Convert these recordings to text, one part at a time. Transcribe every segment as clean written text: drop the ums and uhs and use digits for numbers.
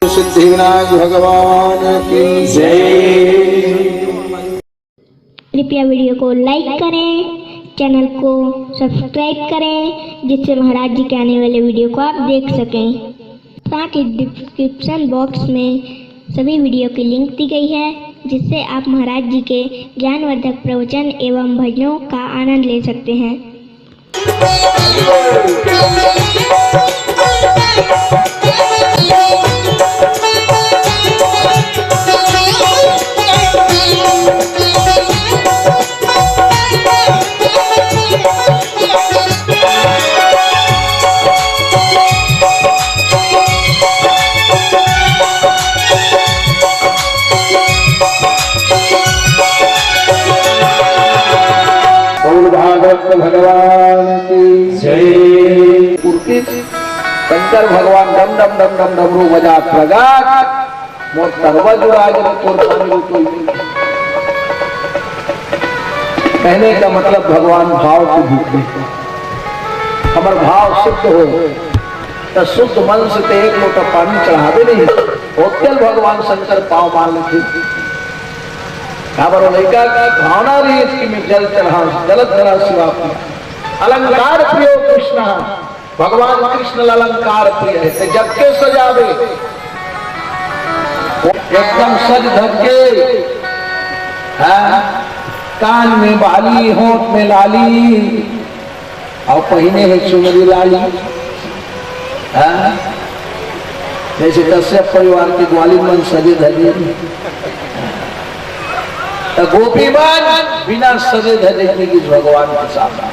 सिद्धिविनायक भगवान की जय। कृपया वीडियो को लाइक करें, चैनल को सब्सक्राइब करें, जिससे महाराज जी के आने वाले वीडियो को आप देख सकें। साथ ही डिस्क्रिप्शन बॉक्स में सभी वीडियो की लिंक दी गई है, जिससे आप महाराज जी के ज्ञानवर्धक प्रवचन एवं भजनों का आनंद ले सकते हैं। भगवान की जय। शंकर भगवान डम डम डम डम डमरू बजा प्रगाट मोर तरवा जुराज तोर पानी कोई। कहने का मतलब भगवान भाव की भूखे हमार भाव शुद्ध हो तो शुद्ध मन से एक लोटा पानी चढ़ावे नहीं होटल भगवान शंकर पाव मान लेते। लड़का भावना रही इसकी में जल चढ़ा जलत धरा शिवा अलंकार प्रिय कृष्ण भगवान कृष्ण अलंकार प्रिय है। जब के सजावे एकदम सज धके कान में बाली होंठ में लाली और पहिने है चुनरी लाली। जैसे कश्यप परिवार के ग्वालिन मन सजे धजे गोपीमान बिना सजे धजे की भगवान के सामने।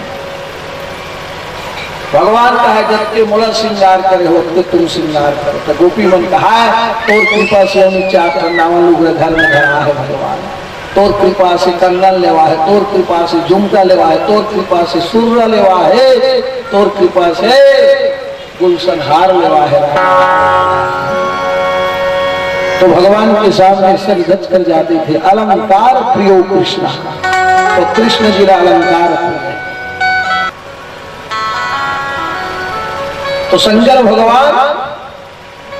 भगवान का है जब के मोला श्रृंगार करे हो तो तुम श्रृंगार करो। तो गोपी मन कहा है तोर कृपा से हम चार नावन लोग घर में धरा है भगवान। तोर कृपा से कंगन लेवा है, तोर कृपा से झुमका लेवा है, तोर कृपा से सुर्रा लेवा है, तोर कृपा से गुलशन हार लेवा है। तो भगवान के सामने सर गच कर जाते थे। अलंकार प्रियो कृष्ण, तो कृष्ण जी का अलंकार प्रिय। तो शंकर भगवान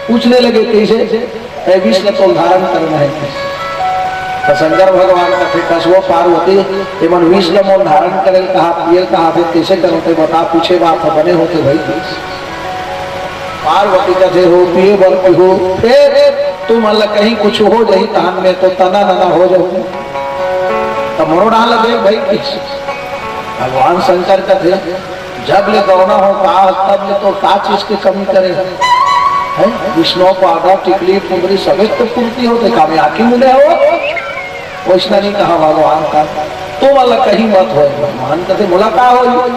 पूछने लगे कैसे विष्णु तो धारण करना है। तो शंकर भगवान का फिर कसवो पार्वती एवं विष्णु मोल धारण करे कहा पियर कहा फिर कैसे करते बता पूछे बात बने होते भाई। पार्वती कथे हो पिए बल की हो तुम अल्लाह कहीं कुछ हो जाही तहन में तो तना नना हो जाओ तो मरो डाल दे भाई। भगवान शंकर कथे जब ले गौना हो कहा तब ले तो का चीज की कमी करे है। विष्णु को आधा टिकली पुंगरी सभी तो पूर्ति हो देखा में आखिर मिले हो वैष्णव नहीं कहा भगवान का तुम अल्लाह कहीं मत हो। भगवान कथे मुलाकात हो।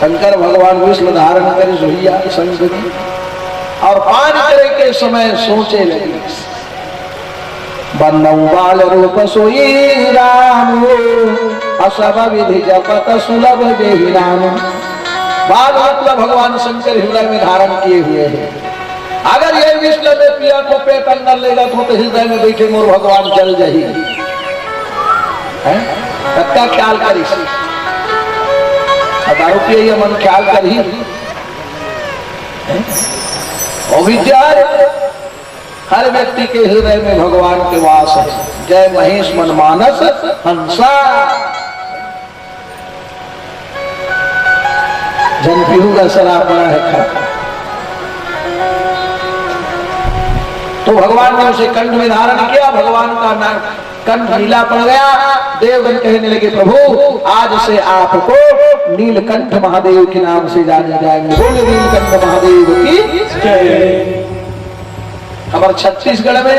शंकर भगवान विष्णु धारण करे जोहिया संगति और पान करे के समय सोचे लगे बन्नऊ बाल रूप सोई राम असभ विधि जपत सुलभ देहि राम। बाल मतलब भगवान शंकर हृदय में धारण किए हुए हैं। अगर ये विष्णु में पिया को पेट अंदर लेगा तो हृदय में बैठे मोर भगवान चल जाही सबका ख्याल करी दारू पिए मन ख्याल करी विचार हर व्यक्ति के हृदय में भगवान के वास है। जय महेश मन मानस हंसा जन पीहू का शराब बड़ा है खा। तो भगवान ने उसे कंठ में धारण किया। भगवान का नाम कंठ नीला पड़ गया। देवगण कहने लगे प्रभु आज से आपको नीलकंठ महादेव के नाम से जाने जाएंगे। बोले नीलकंठ महादेव की जय। हमारे छत्तीसगढ़ में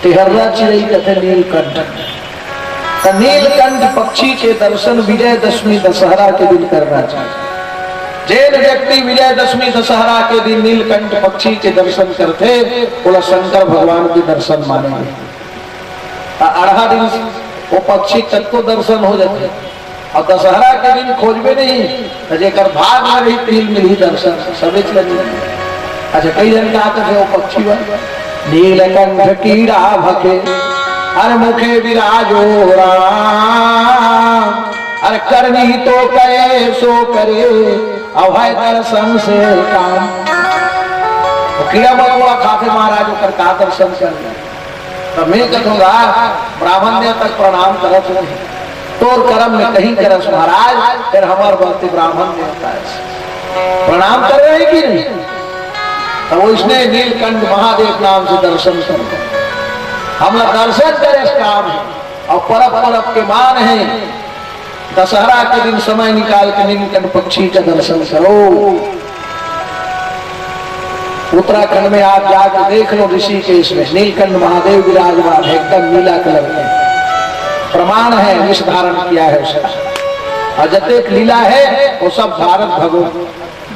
तिहर्रा चिड़ई कहते नीलकंठ। तो नीलकंठ पक्षी के दर्शन विजयदशमी दशहरा के दिन करना चाहिए। जैन व्यक्ति विजयदशमी दशहरा के दिन नीलकंठ पक्षी के दर्शन करते बोला शंकर भगवान के दर्शन मानेंगे। आधा दिन वो पक्षी तक को दर्शन हो जाते और दशहरा के दिन खोजबे नहीं जेकर भाग में रही तिल में ही दर्शन सभी लगे। अच्छा कई जन का आते थे वो पक्षी नीलकंठ कीड़ा भके हर मुखे विराजो राम। अरे करनी तो करे सो करे अभय दर्शन से काम। तो कीड़ा मकोड़ा खाके महाराज होकर का दर्शन कर तो मैं कहूँगा ब्राह्मण्य तक प्रणाम करत नहीं तोर कर्म में कहीं करस महाराज फिर हमार बलती ब्राह्मण होता है प्रणाम कर रहे हैं कि नहीं। तो वो इसने नीलकंठ महादेव नाम से दर्शन कर हम लोग दर्शन करे इस काम है और परब परब के मान है दशहरा के दिन समय निकाल के नीलकंठ पक्षी का दर्शन करो। उत्तराखंड में आप जाकर देख लो ऋषिकेश में नीलकंठ महादेव विराजमान है एकदम नीला कलर में प्रमाण है विष धारण किया है उसका और जतेक लीला है वो सब भारत भगवान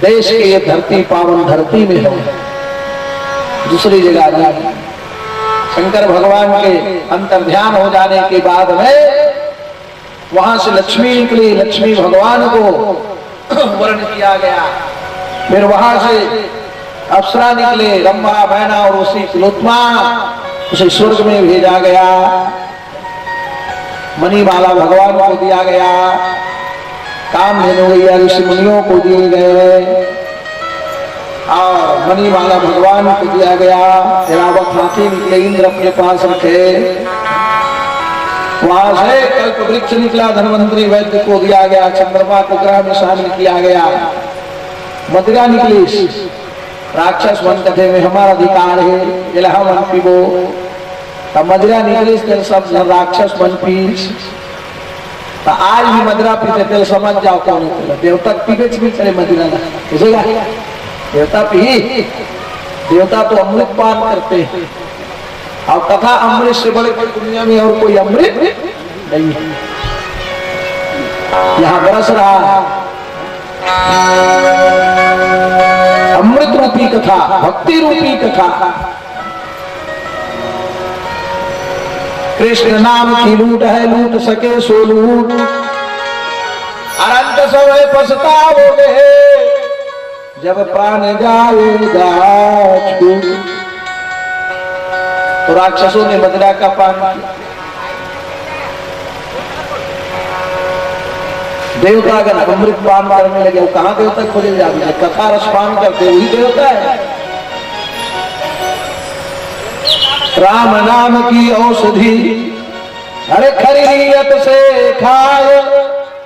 देश के ये धरती पावन धरती में है दूसरी जगह नहीं। शंकर भगवान के अंतर्ध्यान हो जाने के बाद में वहां से लक्ष्मी निकली लक्ष्मी भगवान को वर्ण किया गया फिर वहां से अप्सरा निकले रंभा मैना और उसी तिलोत्तमा उसे स्वर्ग में भेजा गया मणिमाला भगवान को दिया गया कामधेनु गैया ऋषि मुनियों को दिए गए और मणिमाला भगवान को दिया गया रावत हाथी निकले इंद्र अपने पास रखे वहां से कल्प वृक्ष निकला धन्वंतरी वैद्य को दिया गया चंद्रमा को ग्रह में शामिल किया गया मदिरा निकली राक्षस वन कथे में हमारा अधिकार है इलाहा मन पीबो तब मदिरा निकली सब राक्षस वन पी तो आज भी मदिरा पीते तेल समझ जाओ कौन देवता पीबे भी चले मदिरा बुझेगा देवता पी देवता तो अमृत पान करते हैं और कथा अमृत से बड़े बड़ी दुनिया में और कोई अमृत नहीं है यहाँ बरस रहा अमृत रूपी कथा भक्ति रूपी कथा कृष्ण नाम की लूट है लूट सके सो लूट अनंत समय पछताओगे जब प्राण जाएगा छूट। तो राक्षसों ने मदिरा का पान किया देवता अगर अमृत पान करने लगे वो कहां देवता खोजे जाते कथा रस पान करते वही देवता है। राम नाम की औषधि हरे खरी नियत से खाए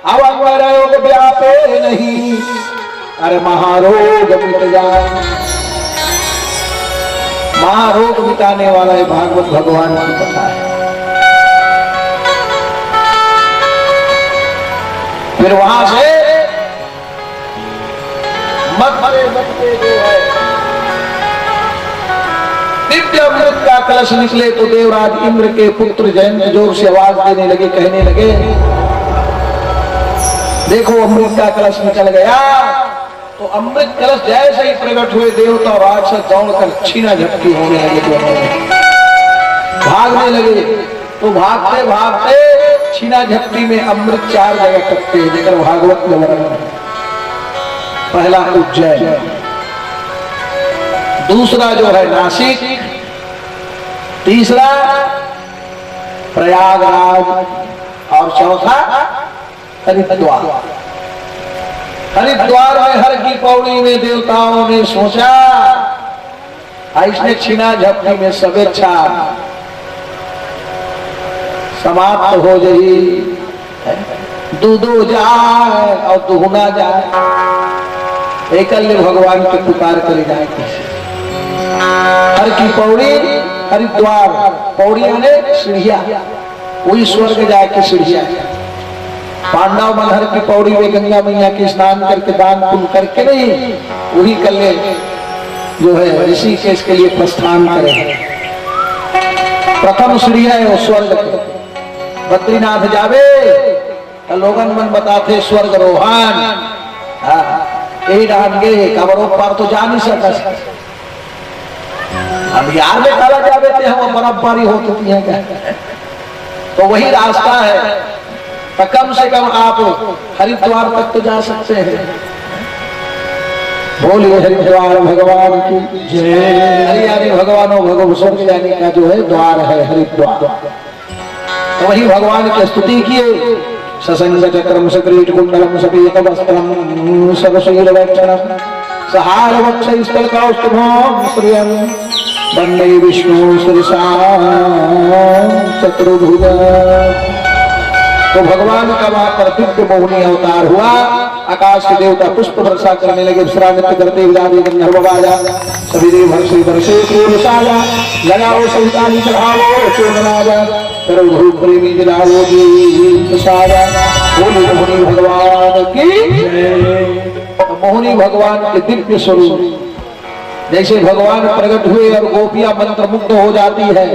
अब रोग व्यापे नहीं अरे महारोग मिट जाए महारोग मिटाने वाला है भागवत भगवान की कथा है। फिर वहां से मत जो है दिव्य अमृत का कलश निकले तो देवराज इंद्र के पुत्र जयंत जोर से आवाज देने लगे कहने लगे देखो अमृत का कलश निकल गया। तो अमृत कलश जैसे ही प्रकट हुए देवता और राक्षस दौड़कर छीना झपटी होने लगे भागने लगे। तो भागते भागते छीना झपटी में अमृत 4 जगह टपके लेकर भागवत में वर्णन है। पहला उज्जैन दूसरा जो है नासिक तीसरा प्रयागराज और चौथा हरिद्वार। हरिद्वार में हर की पौड़ी में देवताओं ने सोचा इसने छीना झपटी में स्वेच्छा समाप्त हो जाए दूधो जाए और दुगुना जाए एकल्य भगवान के पुकार करे जाए। हर की पौड़ी हरिद्वार पौड़ियों ने सीढ़िया वही स्वर्ग जाके सीढ़िया पांडव मलहर की पौड़ी में गंगा मैया के स्नान करके दान पुण्य करके नहीं वही कल्ले जो है ऋषिकेश के लिए प्रस्थान करे। प्रथम सीढ़िया है वो स्वर्ग के बद्रीनाथ जावे लोगन मन बताते स्वर्ग रोहान यही डांगे कबरों पर तो जा नहीं सकता अब यार में काला जावे थे हम बराबरी होती है क्या तो वही रास्ता है। तो कम से कम आप हरिद्वार तक तो जा सकते हैं। बोलिए हरिद्वार भगवान की जय। हरियाणी भगवानों भगवान स्वर्ग जाने का जो है द्वार है हरिद्वार। तो वही भगवान की स्तुति किए ससंग चक्रम सक्रीट कुंडलम सपीत वस्त्रम सर्वशील वैक्षणम सहार वक्ष स्थल कौस्तुभम श्रियं वंदे विष्णु शिरसां चतुर्भुज। तो भगवान का वहां पर दिव्य मोहिनी अवतार हुआ। आकाश के देवता पुष्प वर्षा करने लगे, विश्रामित करते विदारी गंधर्व बाजा, सभी देव हर्षे वर्षे फूल साजा, लगाओ संतानी चढ़ाओ चोदनाजा, करो धूप प्रेमी दिलाओ दीप साजा। बोले मोहिनी भगवान की जय। तो मोहिनी भगवान के दिव्य स्वरूप, जैसे भगवान प्रकट हुए और गोपियां मंत्र मुग्ध हो जाती है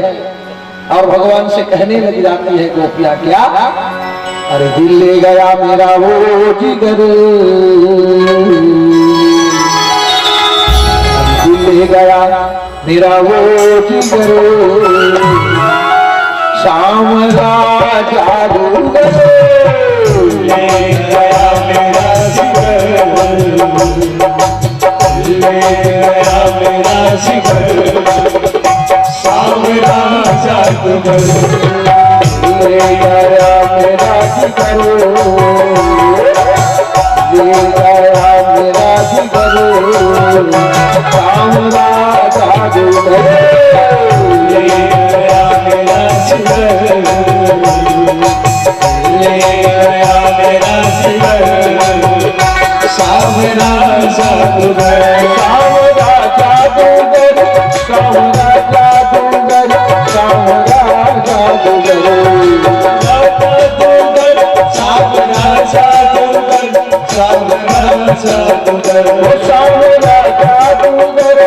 और भगवान से कहने लग जाती है गोपियां क्या, अरे दिल ले गया मेरा वो जिगर, दिल ले गया मेरा वो जिगर, शाम का जादूगर ले गया मेरा जिगर, ले गया मेरा जिगर, शाम का जादूगर ले गया मेरा जिगर, ले गया मेरा जिगर, शाम का जादूगर ले गया मेरा जिगर, ले गया मेरा जिगर, शाम का जादूगर, शाम का जादूगर, शाम का जादूगर, शाम का जादूगर, जादूगर, सावरा जादूगर, सावरा जादूगर,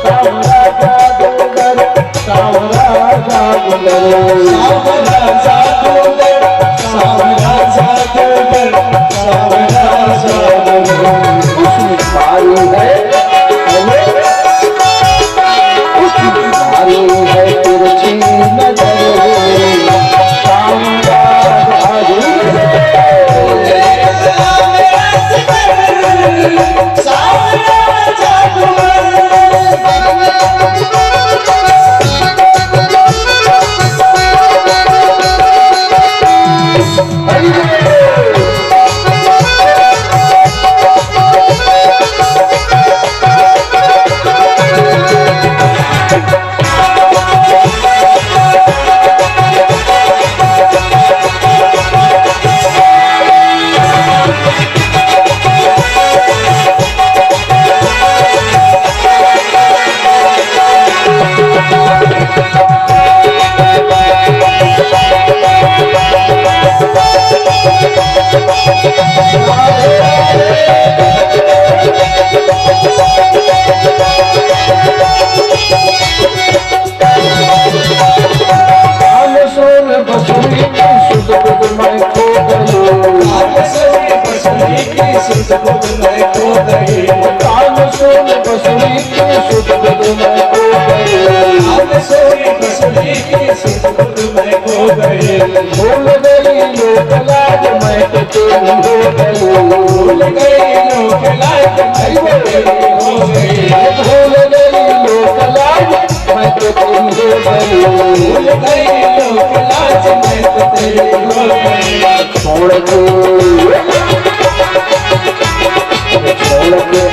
सावरा जादूगर, सावरा जादूगर, सावरा जादूगर, सावरा जादूगर। उसमें मारू है, उसमें मारू है तिरछी नजर, सावरा जादूगर,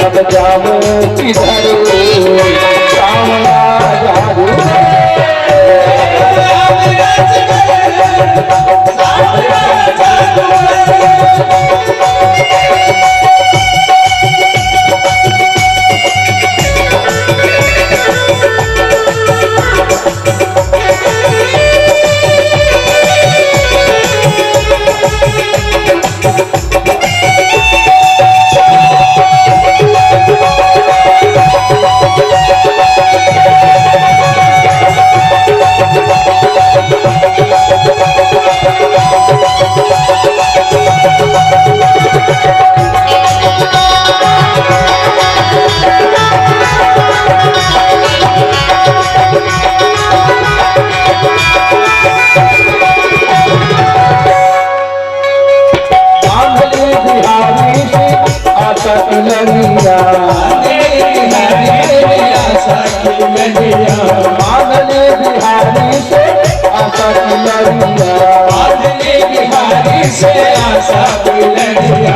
अब जाओ किधर सावरा जादूगर, से आशा की लड़िया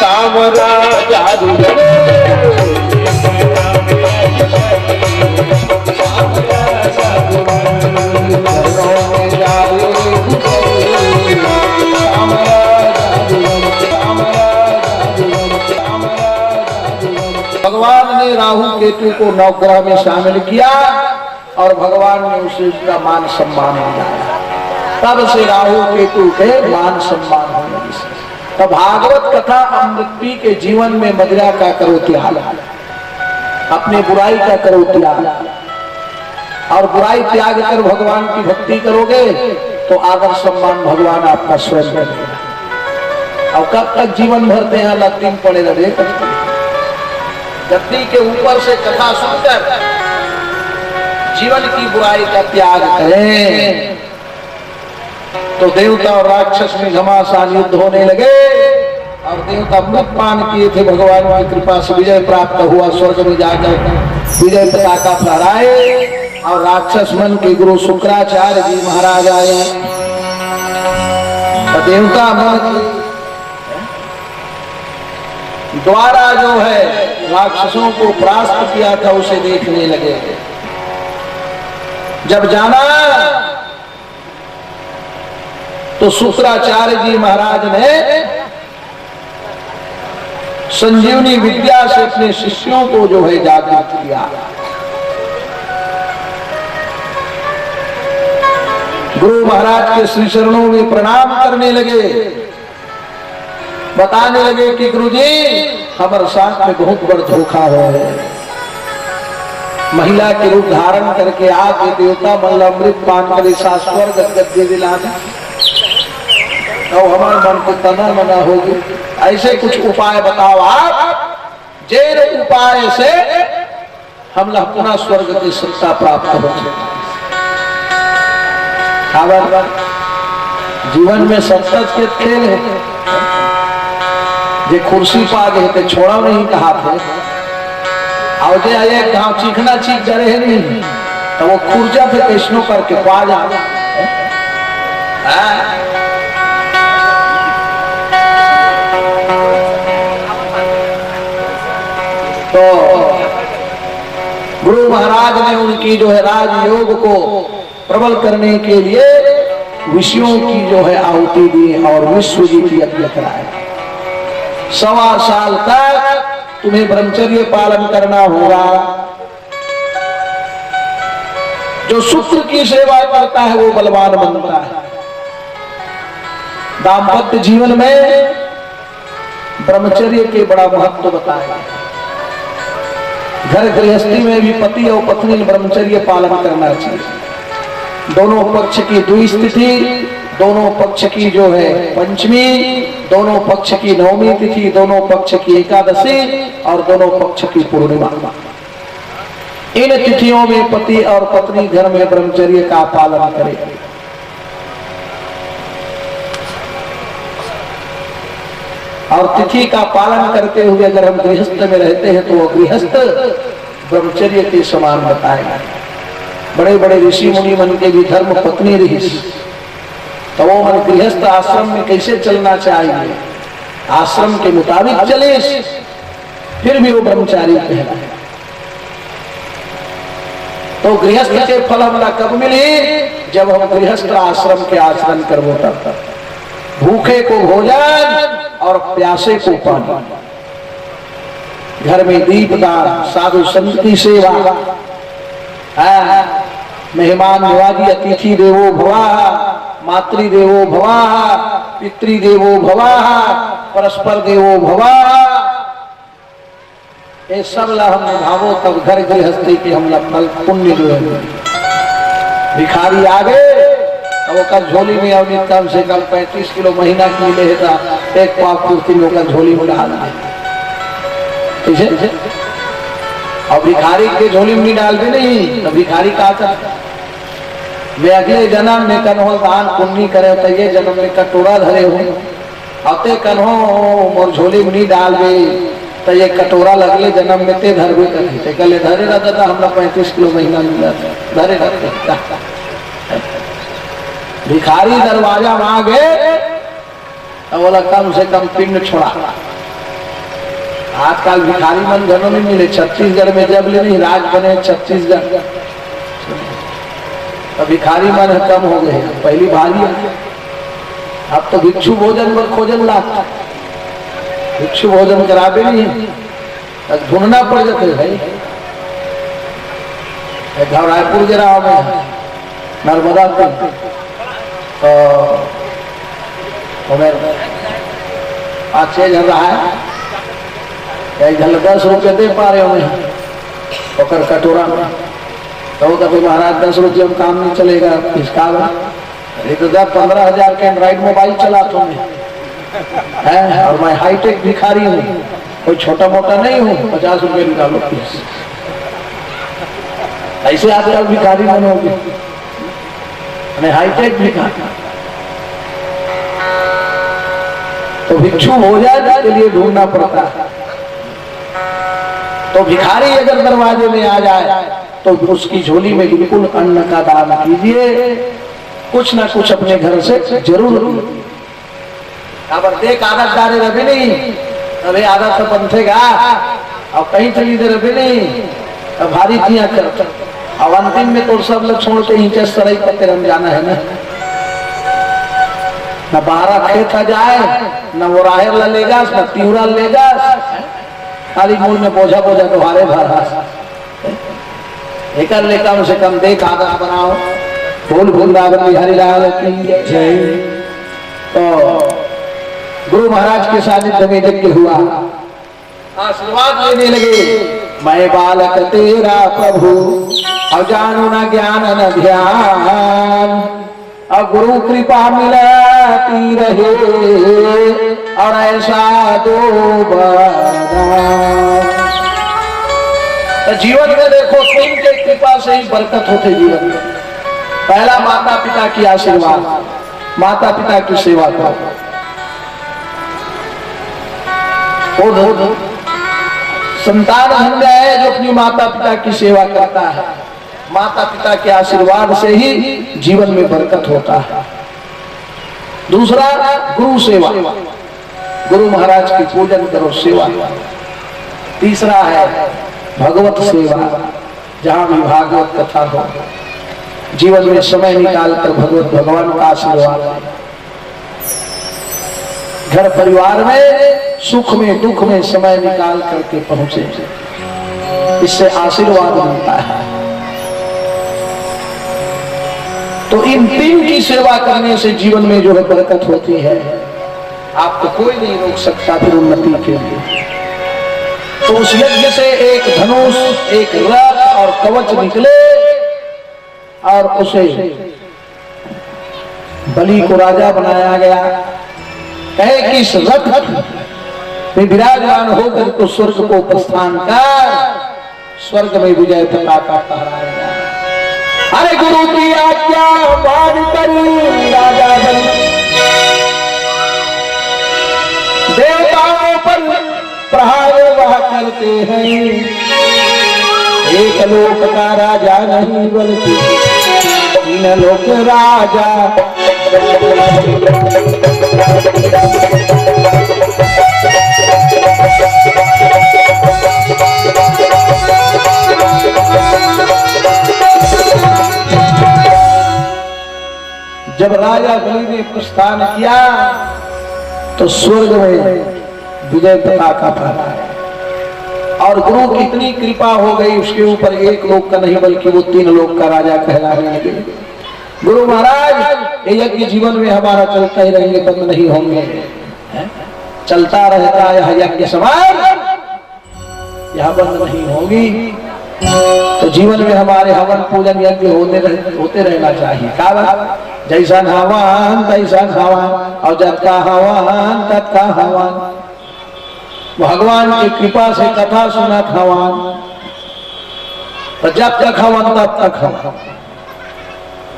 कामरा जादू भगवान ने राहु केतु को नवग्रह में शामिल किया और भगवान ने उसे उसका मान सम्मान दिलाया। तब से राहु केतु के मान सम्मान होने लगे। तब भागवत कथा अमृत के जीवन में मदिरा का करो त्याग, अपने बुराई का करो त्याग, और बुराई त्याग कर भगवान की भक्ति करोगे तो आदर सम्मान भगवान आपका स्वयं करेगा। और कब तक जीवन भरते हैं लत्तीन पड़े रहे, गद्दी के ऊपर से कथा सुनकर जीवन की बुराई का त्याग करें तो देवता और राक्षस में घमासान युद्ध होने लगे। और देवता अमृत पान किए थे, भगवान की कृपा से विजय प्राप्त हुआ, स्वर्ग में जाकर विजय पताका फहराए। और राक्षस मन के गुरु शुक्राचार्य जी महाराज आए। तो देवता मन द्वारा जो है राक्षसों को परास्त किया था उसे देखने लगे। जब जाना तो शुक्राचार्य जी महाराज ने संजीवनी विद्या से अपने शिष्यों को जो है जागृत किया। गुरु महाराज के श्री चरणों में प्रणाम करने लगे, बताने लगे कि गुरुजी हमारे साथ में बहुत बड़ा धोखा है। महिला के रूप धारण करके आके देवता मल्ल अमृत पान करे स्वर्ग गद्दे दिलाने, तो हमारे मन को तना मना होगी। ऐसे कुछ उपाय बताओ आप, जेर उपाय से हम अपना स्वर्ग की सत्ता प्राप्त हो सकते। जीवन में सतत के खेल है, जे कुर्सी पा गए थे छोड़ा नहीं कहा थे, और जे आए गाँव चीखना चीख जा रहे नहीं तो वो खुर्जा थे कृष्णों करके पा जा। तो गुरु महाराज ने उनकी जो है राजयोग को प्रबल करने के लिए विषयों की जो है आहुति दी और विश्वजीत यज्ञ कराया। 1.25 साल तक तुम्हें ब्रह्मचर्य पालन करना होगा। जो शुक्र की सेवा करता है वो बलवान बनता है। दाम्पत्य जीवन में ब्रह्मचर्य के बड़ा महत्व बताया। घर गृहस्थी में भी पति और पत्नी ब्रह्मचर्य पालन करना चाहिए। दोनों पक्ष की द्विस्थिति, दोनों पक्ष की जो है पंचमी, दोनों पक्ष की नवमी तिथि, दोनों पक्ष की एकादशी और दोनों पक्ष की पूर्णिमा, इन तिथियों में पति और पत्नी घर में ब्रह्मचर्य का पालन करें। और तिथि का पालन करते हुए अगर हम गृहस्थ में रहते हैं तो वो गृहस्थ ब्रह्मचर्य के समान बताएगा। बड़े बड़े ऋषि मुनि मन के भी धर्म पत्नी रही, तो वो मन गृहस्थ आश्रम में कैसे चलना चाहिए, आश्रम के मुताबिक चले, फिर भी वो ब्रह्मचारी कहलाए। तो गृहस्थ के फल हमला कब मिले, जब हम गृहस्थ आश्रम के आचरण करबो तब। भूखे को भोजन और प्यासे को पानी, घर में दीपदान, साधु संत की सेवा, मेहमान नवाजी, अतिथि देवो भवः, मातृदेवो भवः, पितृदेवो भवः, परस्पर देवो भवः। ये सब ला हम निभावो तब घर गृहस्थी के हम फल पुण्य जो है। भिखारी आ गए अब ओकर झोली में अवनी कम से कम 35 किलो महीना की मिले था, एक पाव कुर्ती में ओकर झोली में डाल दे। और भिखारी के झोली में डाल दे नहीं तो भिखारी का आता वे अगले जन्म में कन्हो दान पुण्य करे तो ये जन्म में कटोरा धरे हो अते कन्हो मोर झोली में नहीं डाल दे तो ये कटोरा लगले जन्म में ते धरबे करे कले धरे रहता था हमरा 35 किलो महीना मिला था धरे रहते। भिखारी दरवाजा में आ गए अब बोला कम से कम पिंड छोड़ा। आजकल भिखारी मन घरों में मिले। छत्तीसगढ़ में जब ले नहीं राज बने छत्तीसगढ़, अब भिखारी मन कम हो गए, पहली भारी है। अब तो भिक्षु भोजन पर खोजन लाता, भिक्षु भोजन कराबे नहीं, ढूंढना पड़ जाते भाई। रायपुर के राव में नर्मदा तो हमें 5-6 जन रहा है, एक जन 10 रुपये दे पा रहे हो ओकर कटोरा में, तो महाराज 10 रुपये में काम नहीं चलेगा, इसका तो 10-15 हजार के एंड्रॉइड मोबाइल चलाता हूँ है, और मैं हाईटेक भिखारी हूँ, कोई छोटा मोटा नहीं हूँ। 50 रुपये निकालो प्लीज, ऐसे आजकल भिखारी बनोगे, हाईटेक भिखारी। तो भिक्षु भोजन के लिए ढूंढना पड़ता है। तो भिखारी अगर दरवाजे में आ जाए तो उसकी झोली में बिल्कुल अन्न का दान कीजिए, कुछ ना कुछ अपने घर से जरूर। अब देख आदत डाले रहे नहीं, अरे आदत तो बंधेगा, अब कहीं चली दे रहे नहीं, अब भारी किया कर। अब अंतिम में तो सब लोग छोड़ के ईंचे सराई पत्ते रम जाना है न 12 खेत आ जाए, न वो राहेर लेगा, न तिहरा लेगा, खाली मूल में बोझा बोझा तुम्हारे भरा एक ले कम से कम देख आदत बनाओ। भूल वृंदावन बिहारी लाल की जय। तो गुरु महाराज के सानिध्य में यज्ञ हुआ, आशीर्वाद लेने लगे। मैं बालक तेरा प्रभु, अब जानू न ज्ञान न ध्यान, अब गुरु कृपा मिलती रहे, और ऐसा दो तो जीवन में देखो 3 के कृपा से ही बरकत होते जीवन में। पहला माता पिता की आशीर्वाद, माता पिता की सेवा करो। संतान धन्य है जो अपनी माता पिता की सेवा करता है। माता पिता के आशीर्वाद से ही जीवन में बरकत होता है। दूसरा गुरु सेवा, गुरु महाराज की पूजन करो, सेवा। तीसरा है भगवत सेवा, जहां भी भागवत कथा हो, जीवन में समय निकालकर भगवान का आशीर्वाद। घर परिवार में सुख में दुख में समय निकाल करके पहुंचे, इससे आशीर्वाद मिलता है। तो इन 3 की सेवा करने से जीवन में जो है बरकत होती है। आपको कोई नहीं रोक सकता फिर उन्नति के लिए। तो उस यज्ञ से एक धनुष, एक रथ और कवच निकले, और उसे बलि को राजा बनाया गया। कहे कि इस रथ में विराजमान होकर तो स्वर्ग को प्रस्थान कर स्वर्ग में विजय पताका फहराया। अरे गुरु की आज्ञा मान करी राजा बन, देवताओं पर प्रहार वह करते हैं। एक लोक का राजा नहीं बल्कि 3 लोक राजा। जब राजा बलि ने प्रस्थान किया तो स्वर्ग में विजय पताका फहराया, और गुरु की इतनी कृपा हो गई उसके ऊपर एक लोक का नहीं बल्कि वो 3 लोक का राजा कहलाने लगे। गुरु महाराज ये यज्ञ जीवन में हमारा चलता ही रहेंगे, बंद नहीं होंगे, चलता रहता है यज्ञ समान, यह बंद नहीं होगी। तो जीवन में हमारे हवन पूजन यज्ञ होते रहना चाहिए। क्या जैसा हवन तैसा हवन, और जब का हवन तब का हवन। भगवान की कृपा से कथा सुना हवन, तो जब तक हवन तब तक हवन।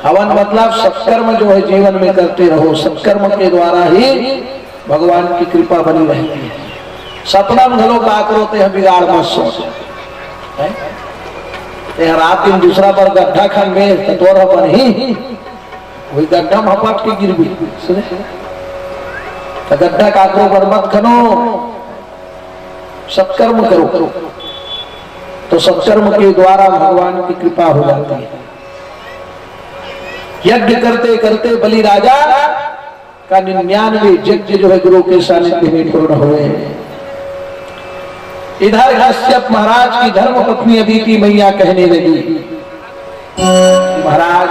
हवन मतलब सत्कर्म जो है जीवन में करते रहो, सत्कर्म के द्वारा ही भगवान की कृपा बनी रहती है। सपना घलो का करोते हैं बिगाड़ मत सोच, रात दिन दूसरा पर गड्ढा खन में तो अपन ही वही गड्ढा में हपट के गिर गई। तो गड्ढा काकरो पर मत खनो, सत्कर्म करो, तो सत्कर्म के द्वारा भगवान की कृपा हो जाती है। यज्ञ करते करते बलि राजा का 99 यज्ञ जो है गुरु के सानिध्य में पूर्ण हुए। इधर कश्यप महाराज की धर्म पत्नी अदिति मैया कहने लगी, महाराज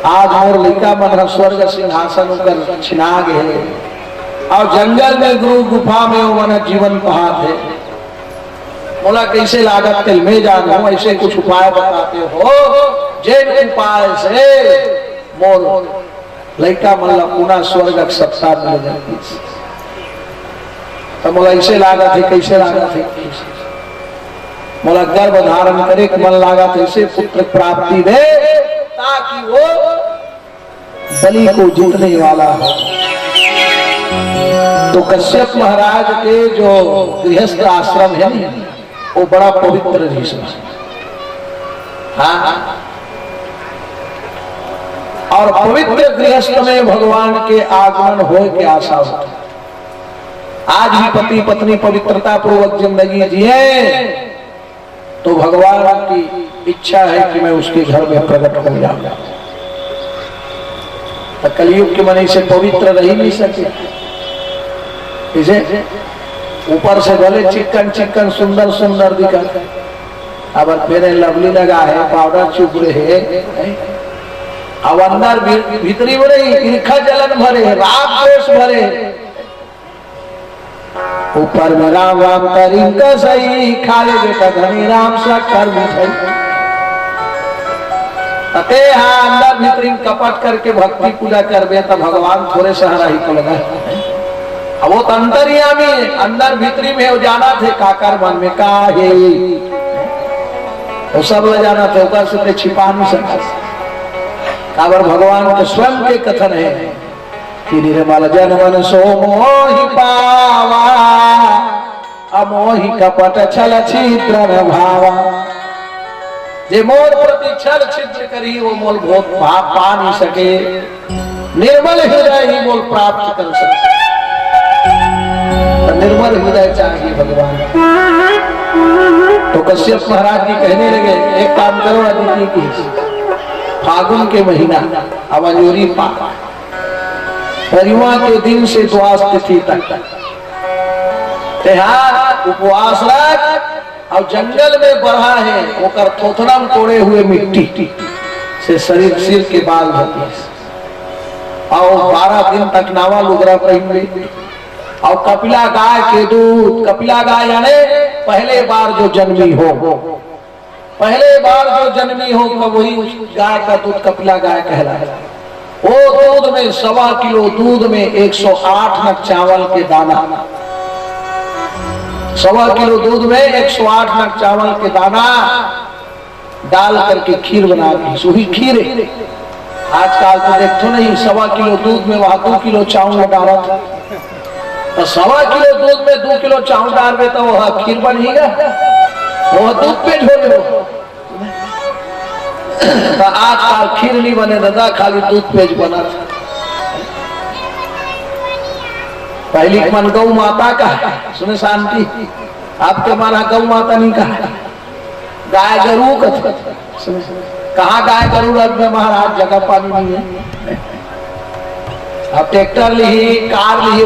आज मोर लिका मन स्वर्ग सिंहासन कर छिना गए और जंगल में गुरु गुफा में वो मन जीवन पहाड़ है। बोला कैसे लागत कल में जानो, ऐसे कुछ उपाय बताते हो जिन उपाय से मोर लड़का मल्ला पुनः स्वर्ग सत्ता मिल जाती। तो बोला ऐसे लागत है, कैसे लागत है? बोला गर्भ धारण करे मन लागत ऐसे पुत्र प्राप्ति दे ताकि वो बलि को जीतने वाला हो। तो कश्यप महाराज के जो गृहस्थ आश्रम है वो बड़ा पवित्र ऋषि। हाँ, और पवित्र गृहस्थ में भगवान के आगमन हो के आशा होती। आज भी पति पत्नी पवित्रता पूर्वक जिंदगी जिए तो भगवान की इच्छा है कि मैं उसके घर में प्रकट हो जाऊंगा। तो कलयुग के मन से पवित्र रह ही नहीं सके। इसे ऊपर से भले चिकन चिकन सुंदर सुंदर दिखा, अब फिर लवली लगा है, पाउडर चुप रहे, अब अंदर भीतरी भरे ईर्खा जलन भरे, राग द्वेष भरे। ऊपर में राम राम करीम का सही खाले बेटा धनी राम सा कर अते हाँ अंदर भीतरी कपट करके भक्ति पूजा कर तो भगवान थोड़े सहारा ही तो लगा। अब वो तो अंतर्यामी अंदर भीतरी में हो जाना थे काकर मन में का है वो सब ले जाना थे, ऊपर से छिपा नहीं सकता। काबर भगवान के स्वयं के कथन है कि निर्मल जन मन सो मोहि पावा अमोहि कपट छल छिद्र भावा। जे मोर प्रति छल छिद्र करी वो मोल भोग भाव पा नहीं सके, निर्मल हृदय ही मोल प्राप्त कर सके। तो निर्मल हृदय चाहिए भगवान। तो कश्यप महाराज जी कहने लगे एक काम करो अदिति की, फागुन के महीना अवंजोरी पाक परिवा के दिन से द्वास तिथि तक त्योहार उपवास रख और जंगल में बढ़ा है ओकर थोथनम तोड़े हुए मिट्टी से शरीर सिर के बाल धोती और 12 दिन तक नावा लुगरा पहन और कपिला गाय के दूध, कपिला गाय यानी पहले बार जो जन्मी हो, पहले बार जो जन्मी हो तो वही गाय का दूध कपिला गाय कहलाएगा। वो दूध में 1.25 किलो दूध में 108 नग चावल के दाना, 1.25 किलो दूध में 108 नग चावल के दाना डाल करके खीर बना दी। वही खीर है। आजकल तो देखो नहीं 1.25 किलो दूध में वहां 2 किलो चावल डाला था, तो 1.25 किलो दूध में 2 किलो चावल डाल दे तो वह खीर बनेगा, वो दूध पे ढोले हो। तो आजकल खीर नहीं बने दादा, खाली दूध पेज बना था। पहली मन गौ माता का सुने शांति, आपके माना गौ माता नहीं कहा, गाय गरू का। कहाँ गाय गरू में महाराज जगह पानी नहीं है। अब ट्रैक्टर ली कार ली,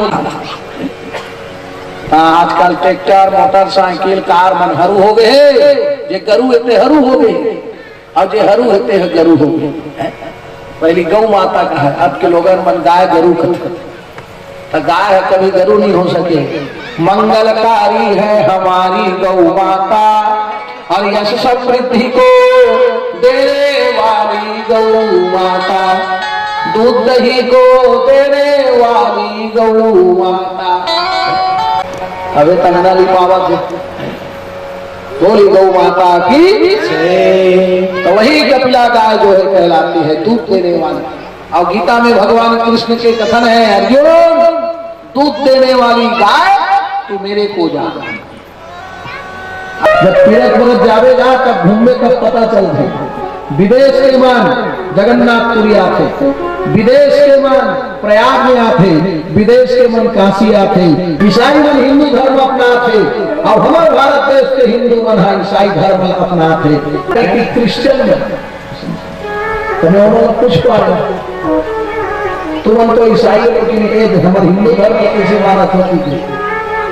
आजकल ट्रैक्टर मोटरसाइकिल कार मन हरू हो गए, जे गरू इतने हरू हो गए और जे हरू होते हैं गरू हो गए। पहली गौ माता का है, अब के लोग मन गाय गरू का। तो गाय है कभी गरू नहीं हो सके। मंगलकारी है हमारी गौ माता और यश समृद्धि को देने वाली गौ माता, दूध दही को देने वाली गौ माता। अबे तंगनाली पावत है बोली गौ माता की से। तो वही कपिला गाय जो है कहलाती है दूध देने वाली। और गीता में भगवान कृष्ण के कथन है, अर्जुन दूध देने वाली गाय तू मेरे को जा। जब तीरथ व्रत जावेगा तब घूमने का पता चल जाए विदेश के मन जगन्नाथपुरी आते, विदेश के मन प्रयाग में आते, विदेश के मन काशी आते, ईसाई मन हिंदू धर्म अपनाते और हमारे भारत देश के हिंदू मन ईसाई धर्म अपनाते। क्रिश्चियन में तुम्हें कुछ पाया तुम तो ईसाई लेकिन हमारे हिंदू धर्म कैसे माना होती थी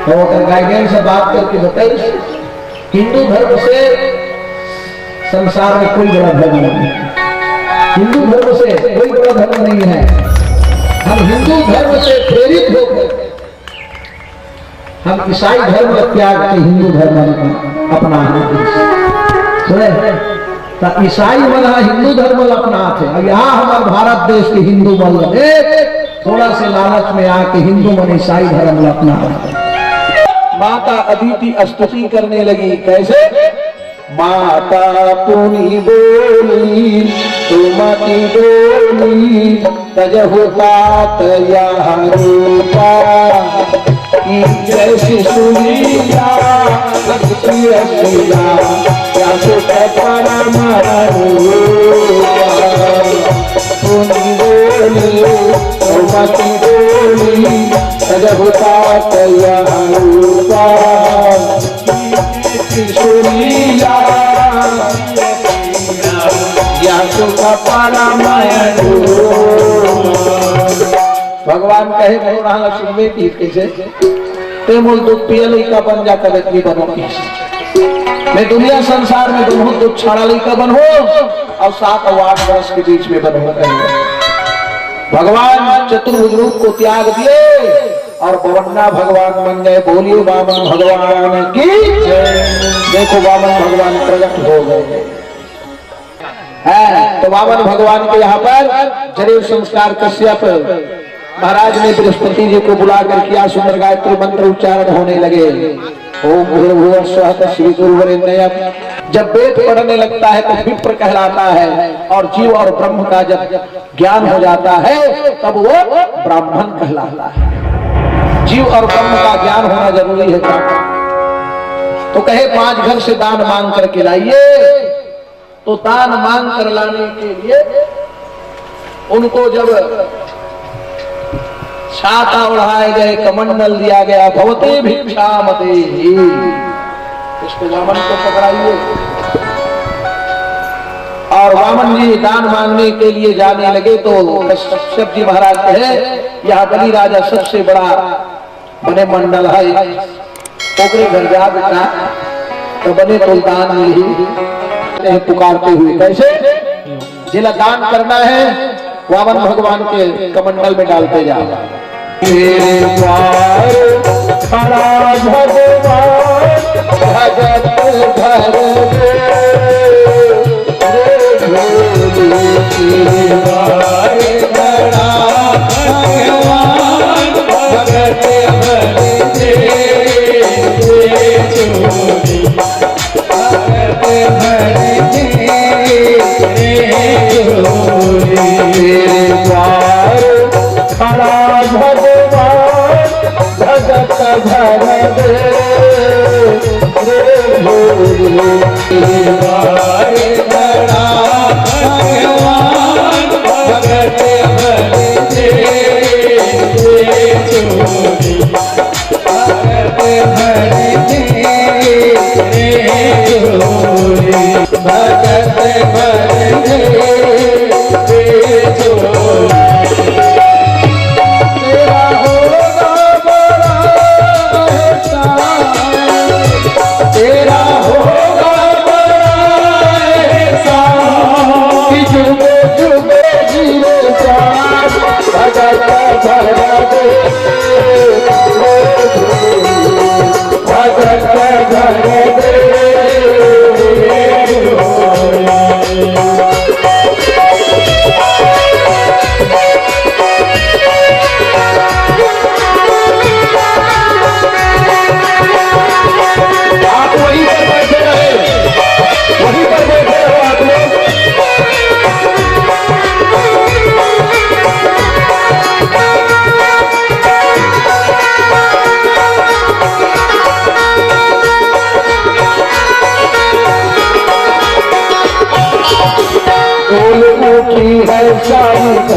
तो गाइडेंस से बात करके बताइए। हिंदू धर्म से संसार में कोई बड़ा धर्म नहीं है, हिंदू धर्म से कोई बड़ा धर्म नहीं है। हम हिंदू धर्म से प्रेरित होकर हम ईसाई धर्म का त्याग के हिंदू धर्म अपना सुने ईसाई मन हिंदू धर्म अपना थे। अब यहाँ हमारे भारत देश के हिंदू मन थोड़ा से लालच में आके हिंदू मन ईसाई धर्म अपना। माता अदिति स्तुति करने लगी, कैसे? माता पुनि बोली तुमति बोली तजहु तात रूपा जैसी सुनीला भक्ति रसीला क्या सुख परम पुनि बोली तुमति बोली तजहु तात रूपा सुनीला या सुख परम भगवान कहे नहीं सुनवे की कैसे ते मूल दुख पियल का बन जा कदर की बनो मैं दुनिया संसार में दोनों दुख छाड़ा का बन हो और 7 और 8 वर्ष के बीच में बन हो। भगवान चतुर्भुज रूप को त्याग दिए और बवन्ना भगवान बन गए। बोलिए वामन भगवान की जय। देखो वामन भगवान प्रकट हो गए हैं। तो वामन भगवान के यहाँ पर शरीर संस्कार कश्यप महाराज ने बृहस्पति जी को बुलाकर किया। सुंदर गायत्री मंत्र उच्चारण होने लगे। ओम भूर्भुवः स्वः तत्सवितुर्वरेण्यम्। जब वेद पढ़ने लगता है तो विप्र कहलाता है और जीव और ब्रह्म का जब ज्ञान हो जाता है तब वो ब्राह्मण कहलाता है। जीव और ब्रह्म का ज्ञान होना जरूरी है। तो कहे 5 घर से दान मांग करके लाइए। तो दान मांग कर लाने के लिए उनको जब छाता उड़ाए गए, कमंडल दिया गया, भवते भिक्षामते इसको वामन को पकड़ाइए। और वामन जी दान मांगने के लिए जाने लगे तो कश्यप जी महाराज कहे यहाँ बलि राजा सबसे बड़ा बने मंडल है, ओकरे घर जा बेटा तो बने तो दान नहीं पुकारते हुए। कैसे? जिला दान करना है वामन भगवान के कमंडल में डालते जा। खड़ा भगवान भगत भर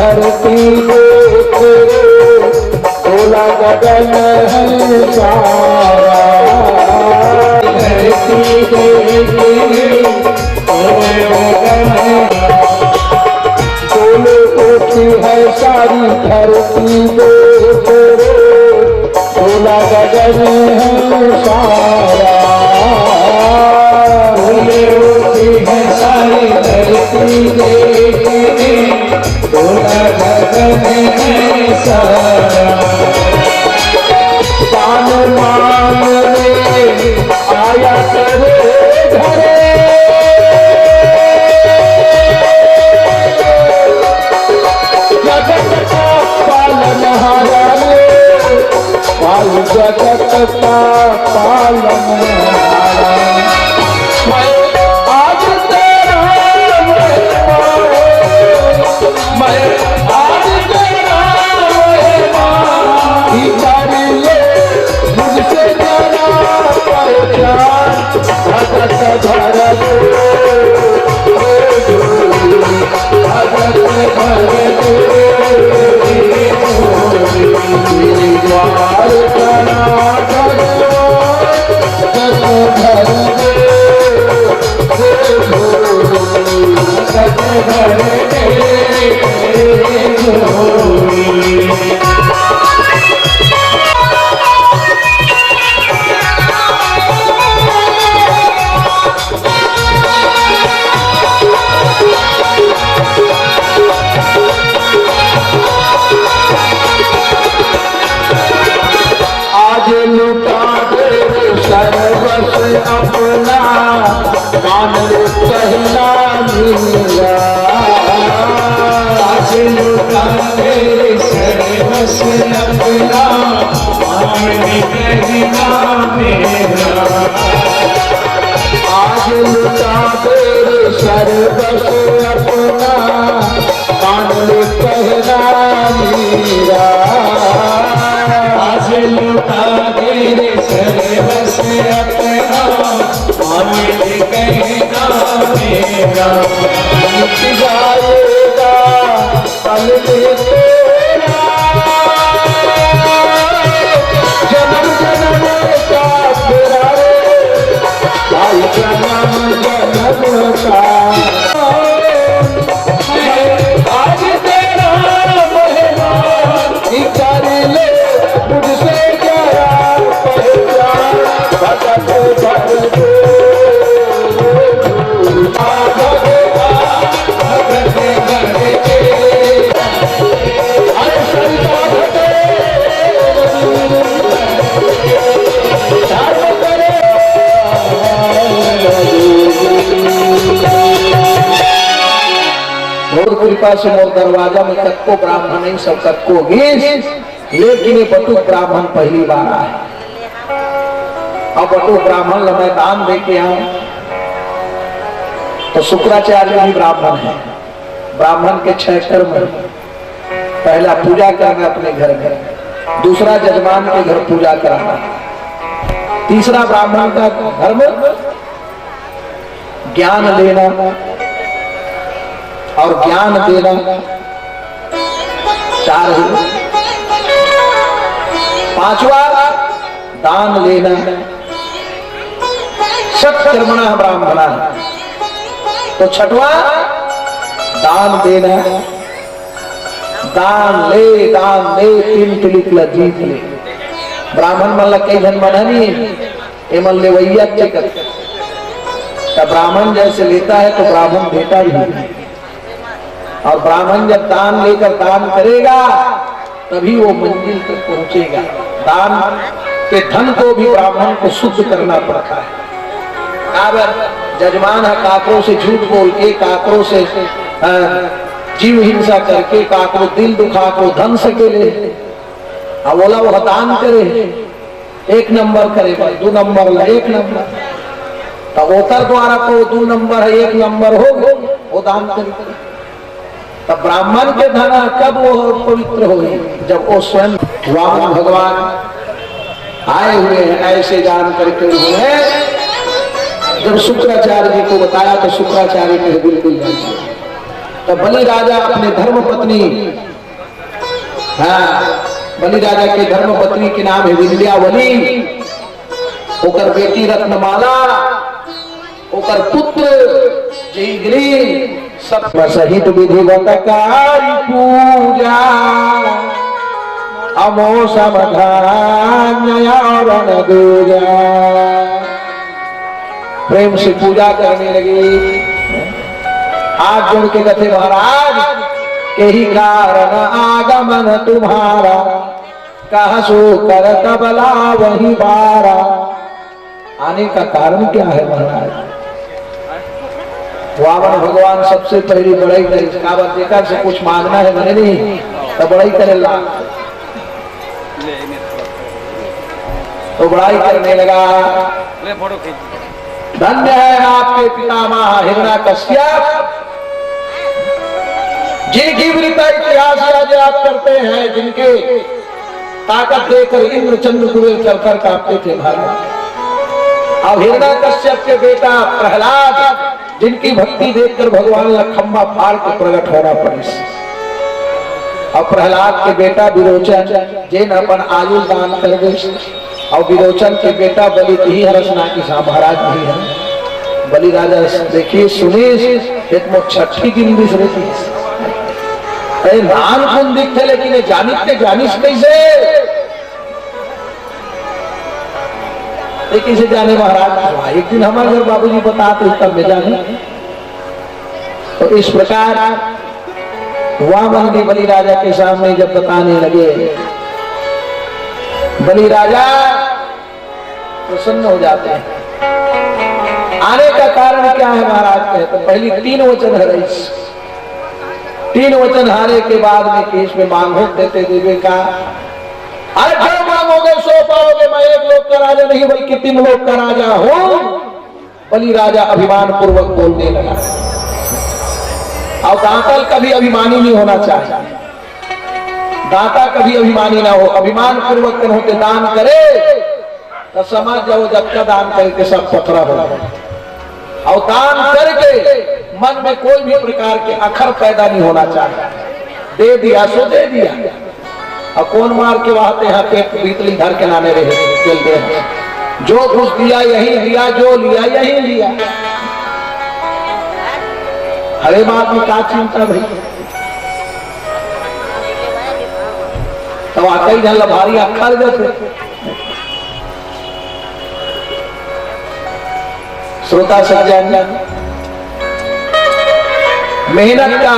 धरती देखो खोला गगन है सारा, धरती देखो डोले उठी है सारी धरती देखो खोला गगन है सारा, डोले उठी है सारी धरती देखो खोला गगन है सारा। पान मांगने आया करे घरे, जगत का पालनहारा रे, पाल जगत का पालनहारा। मैं आज तेरा मेहमान, मैं आज तेरा मेहमान, इतारिए मुझसे जरा पहचान, भगत भर दो भगत भर दो द्वार करा भगत भर दो भगत भर दे। आज लुटा दे सर्वस अपना, मान ले कहना मेरा। आज लुटा दे सर्वस अपना, मान ले कहना मेरा। आज लुटा दे सर्वस अपना, मान ले कहना मेरा। आज लुटा दे सर्वस अपना, मान ले कहना मेरा। मिट जाएगा पल में तेरा, जन्म जन्म का तेरा रे, भाई जन्म जन्म का। आज तेरा मेहमान, कर ले मुझसे जरा पहचान, भगत भर दो भगत भर दे। अरे संता भटे धर्म करे, मोर कृपा से मोर दरवाजा में कत्को ब्राह्मण नहीं, सब कत्को गीस, लेकिन ये बटुक ब्राह्मण पहली बार आए। अब बटुक ब्राह्मण मैं दान दे के आऊं, तो शुक्राचार्य भी ब्राह्मण है। ब्राह्मण के 6 कर्म, पहला पूजा करना अपने घर में, दूसरा जजमान के घर पूजा कराना, तीसरा ब्राह्मण का धर्म ज्ञान लेना और ज्ञान देना, 4 है। पांचवा दान लेना, सत्कर्मणः ब्राह्मणः। तो छठवा दान देना, दान ले 3 तिलिक जीत ले। ब्राह्मण मन ल कई जन मननी ए मन ले वैया चेकत, तब ब्राह्मण जैसे लेता है तो ब्राह्मण देता ही है। और ब्राह्मण जब दान लेकर दान करेगा तभी वो मंजिल तक पहुंचेगा। दान के धन को भी ब्राह्मण को शुद्ध करना पड़ता है। अब जजमान है काकरों से झूठ बोल के, काकरों से जीव हिंसा करके, काकरो दिल दुखा को धन से के ले, अब बोला वो दान करे 1 नंबर करे भाई, 2 नंबर ला 1 नंबर, तब उत्तर द्वारा को 2 नंबर है 1 नंबर हो वो दान करे। तब ब्राह्मण के धन कब वो पवित्र हो, जब वो स्वयं वामन भगवान आए हुए हैं, ऐसे जान करके हुए। जब शुक्राचार्य जी को बताया तो शुक्राचार्य के बिल्कुल तो बलि राजा अपने धर्म पत्नी, हाँ बलि राजा के धर्म पत्नी के नाम है विंध्यावली, ओकर बेटी रत्नमाला, ओकर पुत्र जयगिरी, सब सहित विधिवत कारी पूजा अमोसम धान्यरण दूजा। प्रेम से पूजा करने लगी, हाथ जोड़ के कहते महाराज यही कारण आगमन तुम्हारा, कहसो कर कबला वही बारा। आने का कारण क्या है महाराज? वामन भगवान सबसे पहली बड़ाई करे, काबा देखा से कुछ मांगना है मैंने नहीं तो बड़ाई करेला, तो बड़ाई करने लगा। धन्य है आपके पितामह हिरण्याकश्यप, जिनकी वीरता इतिहास आज आप करते हैं, जिनके ताकत देकर इंद्र चंद्र कुबेर चलकर कांपते थे महाराज। अब हिरण्याकश्यप के बेटा प्रहलाद, जिनकी भक्ति देखकर भगवान लखम्मा फाड़ के प्रकट होना पड़े। और प्रहलाद के बेटा विरोचन जिन अपन आयु दान कर दे, और विरोचन के बेटा बलि ही हरसना की महाराज नहीं है। बलि राजा देखिए सुने छठी गिनती से रहती नान कौन दिखते, लेकिन जानिस कैसे से जाने महाराज। एक दिन हमारे घर बाबूजी बताते तब में जाने। तो इस प्रकार वामन ने बलि राजा के सामने जब बताने लगे, बलि राजा प्रसन्न हो जाते हैं। आने का कारण क्या है महाराज? कहते पहली 3 वचन है, 3 वचन हारे के बाद में केस में मांग देते देवे का, अरे जो मांगोगे सो पाओगे, मैं 1 लोक का राजा नहीं बल्कि 3 लोक का राजा हूं। बलि राजा अभिमान पूर्वक बोलने लगा। और दाताल कभी अभिमानी नहीं होना चाहिए, दाता कभी अभिमानी ना हो, अभिमान पूर्वक होते दान करे तो समझ जाओ जब का दान करके सब पथरा हो। और दान करके मन में कोई भी प्रकार के अखर पैदा नहीं होना चाहिए। दे दिया सो दे दिया, और कौन मार के वहाते हैं पेट बीतली धर के लाने रहे चलते हैं। जो कुछ दिया यही लिया, जो लिया यही लिया। हरे बात में क्या चिंता भाई? तो आकई जन लभारी अखर जैसे श्रोता सज्जन, मेहनत का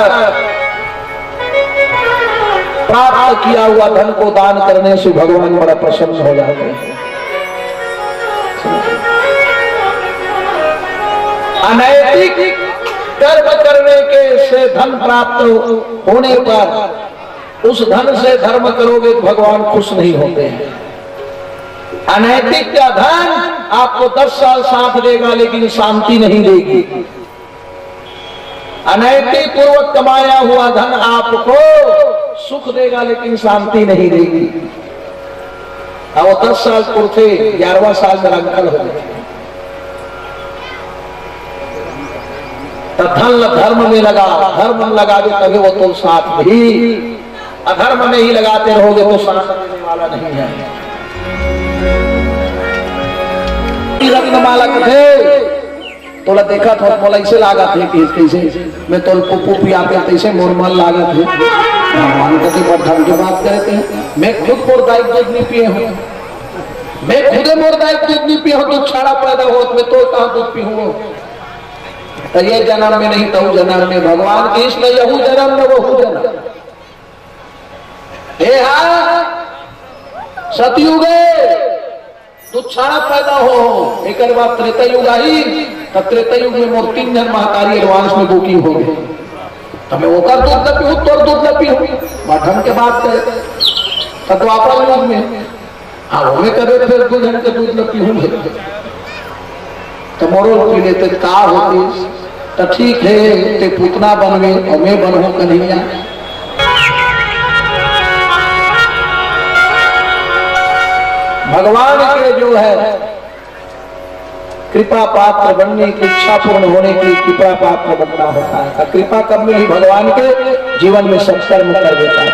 प्राप्त किया हुआ धन को दान करने से भगवान बड़ा प्रसन्न हो जाते हैं। अनैतिक कर्म करने के से धन प्राप्त होने पर उस धन से धर्म करोगे तो भगवान खुश नहीं होते हैं। अनैतिक का धन आपको 10 साल साथ देगा लेकिन शांति नहीं देगी। अनैतिक पूर्वक कमाया हुआ धन आपको सुख देगा लेकिन शांति नहीं देगी। और 10 साल पूर्व 11वां साल में अंकल हो गए। तो धन धर्म में लगा, धर्म में लगा दो तभी वो तो साथ भी, अधर्म में ही लगाते रहोगे तो साथ देने वाला नहीं है। रत्नमाला थे तोला देखा था मोला ऐसे लागा थे कि कैसे मैं तोल पुप्पू पियाते तैसे मोरमल लागा थे। भगवान को तो ढंग की बात कहते हैं। मैं खुद मोरदायिक दूध नहीं पिए हूँ, मैं खुदे मोरदायिक दूध नहीं पिए हूँ। तो छाड़ा पैदा हो मैं तो कहाँ दूध पीऊँ? तो ये जन्म में नहीं तो जन्म में भगवान की इसलिए यहू जन्म में वो जन्म सतयुग दुच्छाड़ा पैदा हो। एक बार त्रेता युग आई तो त्रेता युग में मोर 3 जन महतारी एडवांस में बुकिंग हो गई। तो मैं वो कर दूध न पीऊँ तोर दूध न पीऊँ ढंग के बात करे तो द्वापर युग में हाँ वो में करे फिर 2 जन के दूध न पीऊँगे तो मोरो पी लेते का होती। तो ठीक है ते पुतना बनवे और मैं बनू कन्हैया। भगवान के जो है कृपा पात्र बनने की इच्छा पूर्ण होने के लिए कृपा पात्र बनना होता है। कृपा कब मिली? भगवान के जीवन में सत्कर्म कर देता है।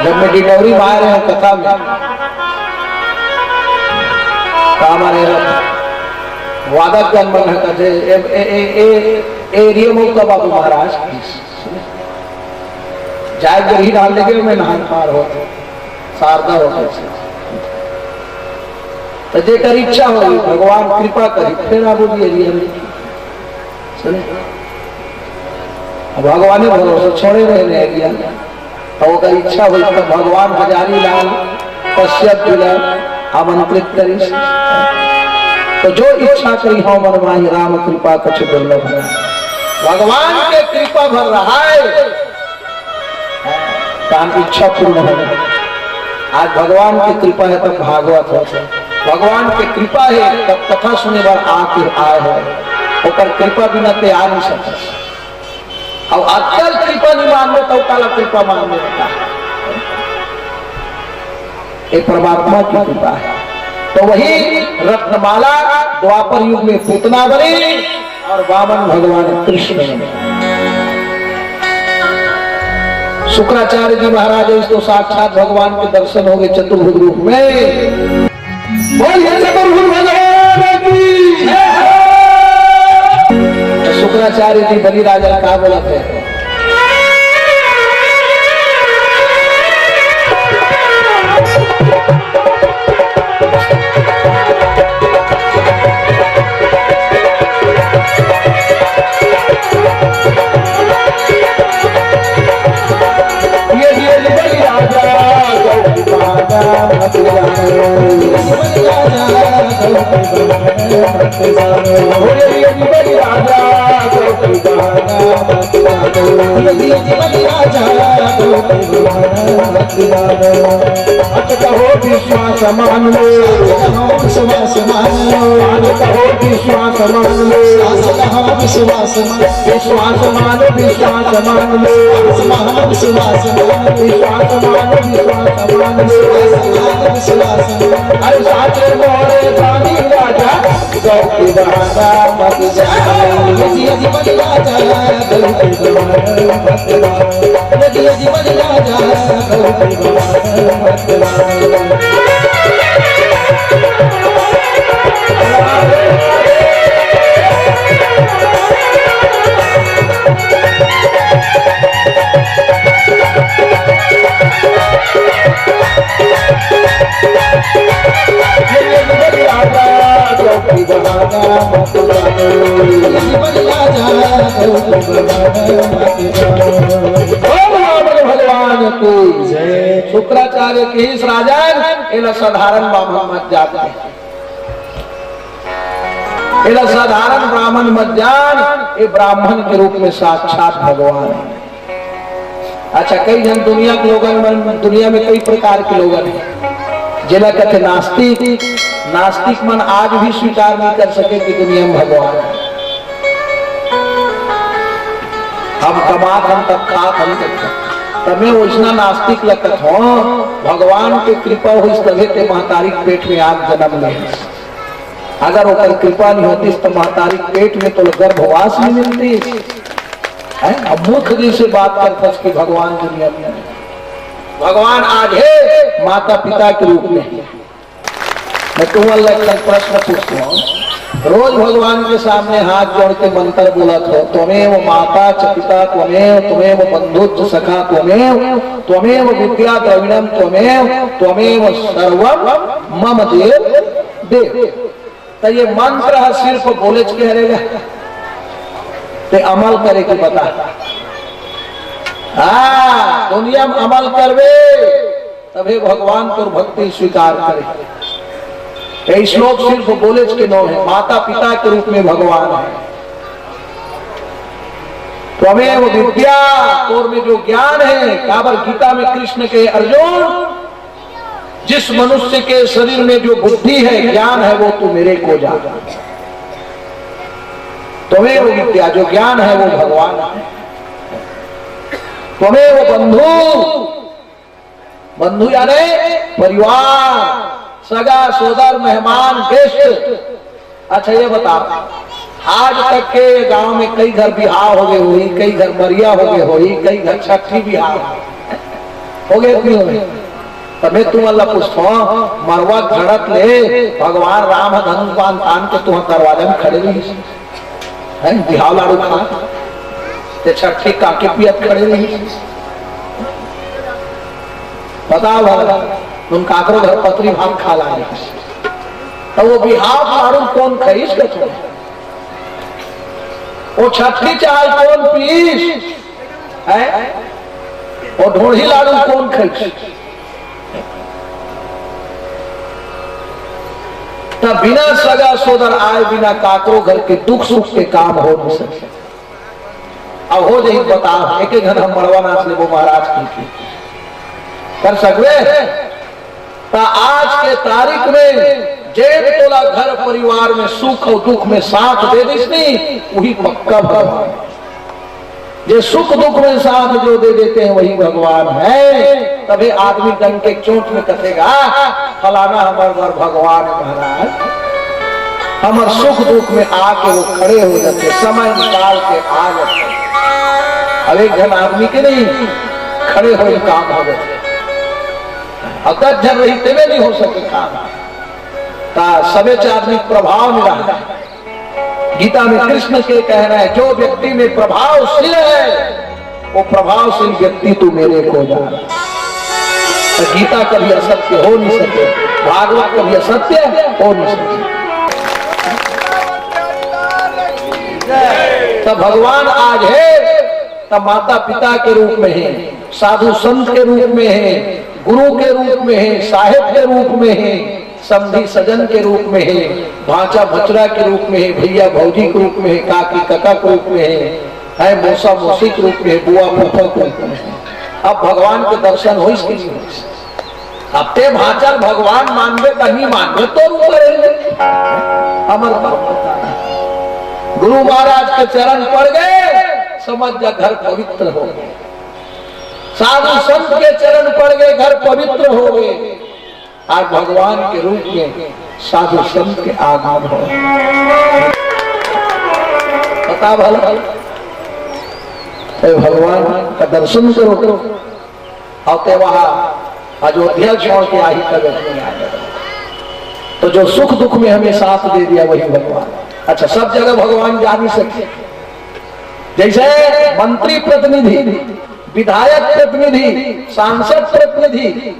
जब मैं डिडौरी में आ रहे हैं कथा में, तो हमारे वादक जन मन कहते का बाबू महाराज जाए गरी डाल देंगे मैं नहान पार हो शारदा हो तो जेकर इच्छा होगी भगवान कृपा करी फिर आप बोलिए सुने भगवान भरोसा छोड़े रहने गया और अगर इच्छा हुई तो भगवान हजारी लाल कश्यप आमंत्रित करी। तो जो इच्छा करी हो मन माही राम कृपा कुछ दुर्लभ है। भगवान के कृपा भर रहा है काम इच्छा पूर्ण हो। आज भगवान की कृपा है तब भागवत हो, भगवान की कृपा है तब कथा सुने बार आके आए है। और कृपा बिना ते आ नहीं सकते। और अक्कल कृपा नहीं मानते तो काला कृपा मानने लगता है। एक परमात्मा की कृपा है। तो वही रत्नमाला द्वापर युग में पूतना बनी और वामन भगवान कृष्ण बने। शुक्राचार्य जी महाराज इसको साक्षात भगवान के दर्शन हो गए चतुर्भुज रूप में। बोलिए चतुर्भुज भगवान की जय। शुक्राचार्य जी बलि राजा का बोला थे विश्वास मान लो, विश्वास मान लो, विश्वास मान लो, विश्वास विश्वास मान विश्वास मान लो, विश्वास विश्वास मान विश्वास विश्वास अरे साचे मोरे पानी राजा गौकी बहाना मत जाओ जी बलि राजा गौकी बहाना मत जाओ जी बलि राजा गौकी बहाना मत जाओ। भगवान को जय। शुक्राचार्य के इस राजन एला साधारण ब्राह्मण मत जाते, एला साधारण ब्राह्मण मत जान, ये ब्राह्मण के रूप में साक्षात भगवान है। अच्छा कई जन दुनिया के लोग, दुनिया में कई प्रकार के लोग हैं जिला कहते नास्तिक। नास्तिक मन आज भी स्वीकार नहीं कर सके कि दुनिया में भगवान है। हम कमात हम तक खात हम तमें वैसना नास्तिक लगत हो। भगवान के कृपा हो तभी ते महतारी पेट में आज जन्म ले। अगर वो कृपा नहीं होती तो महतारी पेट में तो गर्भवास नहीं मिलती है। अब मुख जी से बात करता कि भगवान दुनिया में, भगवान आज है माता पिता के रूप में। मैं तुम्हारा एक प्रश्न पूछता हूँ, रोज भगवान के सामने हाथ जोड़ के मंत्र बोलत हो, त्वमेव माता च पिता त्वमेव, त्वमेव बंधुश्च सखा त्वमेव, त्वमेव विद्या द्रविणम त्वमेव, त्वमेव सर्वम मम देव देव। तो ये मंत्र सिर्फ बोले के हरेगा ते अमल करे के बता। हाँ दुनिया में अमल करवे तभी भगवान तो भक्ति स्वीकार करे। ये श्लोक सिर्फ बोले के नो है, माता पिता के रूप में भगवान है। त्वमेव विद्या, तोर में जो ज्ञान है, काबर गीता में कृष्ण के अर्जुन, जिस मनुष्य के शरीर में जो बुद्धि है ज्ञान है वो तू मेरे को जा। त्वमेव विद्या, जो ज्ञान है वो भगवान है। त्वमेव बंधु, बंधु यानी परिवार, सगा सोदर मेहमान गेस्ट। अच्छा ये बताओ, आज तक के गांव में कई घर बिहार हो गए हुई, कई घर मरिया हो गए हुई, कई घर छठी बिहार हो गए हुई। तबे तुम अल्लाह पुष्प मरवा झड़क ले भगवान राम धनुपान तान के तुम दरवाजा में खड़े रही है, बिहाव लाड़ू खा ते छठी काके पियत खड़े रही। बताओ भला तुम काकरो घर पत्री भात खा ला, तो वो बिहाव लाड़ू कौन खरीस के तुम, वो छठी चाय कौन पीस है, वो ढोढ़ी लाड़ू कौन खरीस। तब बिना सगा सोदर आए बिना काकरो घर के दुख सुख के काम हो नहीं सकते। अब हो जाए बताओ, एक घर हम मरवा नाच ले वो महाराज की कर सकते। तो आज के तारीख में जेब तोला घर परिवार में सुख और दुख में साथ दे दिसनी, वही पक्का भगवान। ये सुख दुख में साथ जो दे देते हैं वही भगवान है। तभी आदमी डंग के चोट में कहेगा फलाना हमारे घर भगवान महाराज, हमारे सुख दुख में आके वो खड़े हो जाते, समय निकाल के आ जाते। अब एक जन आदमी के नहीं खड़े हो काम हो जाते, अगर जन रही तेरे नहीं हो सके काम। सबे आदमी प्रभाव में रहा। गीता में कृष्ण के कहना है जो व्यक्ति में प्रभावशील है वो प्रभावशील व्यक्ति तू मेरे को जान। तो गीता कभी असत्य हो नहीं सके, भागवत कभी असत्य हो नहीं सके। तो भगवान आज है, तब माता पिता के रूप में है, साधु संत के रूप में है, गुरु के रूप में है, साहेब के रूप में है, समधी सजन के रूप में है, भांचा भचरा के रूप में है, भैया भौजी के रूप में है, काकी काका के रूप में है मौसा मौसी के रूप में है, बुआ फूफा के रूप में है। अब भगवान के दर्शन हो इसके लिए अब ते भांचा भगवान मानवे कहीं मानवे तो अमर गुरु महाराज के चरण पड़ गए, समझ जा घर पवित्र हो गए। साधु संत के चरण पड़ गए, घर पवित्र हो गए। आज भगवान के रूप में साधु संत के आगमन हो। पता भला भगवान का दर्शन करो आते वहां अयोध्या छोड़ के आई कभी नहीं आया। तो जो सुख दुख में हमें साथ दे दिया वही भगवान। अच्छा सब जगह भगवान जा नहीं सकते, जैसे मंत्री प्रतिनिधि, विधायक प्रतिनिधि, सांसद प्रतिनिधि,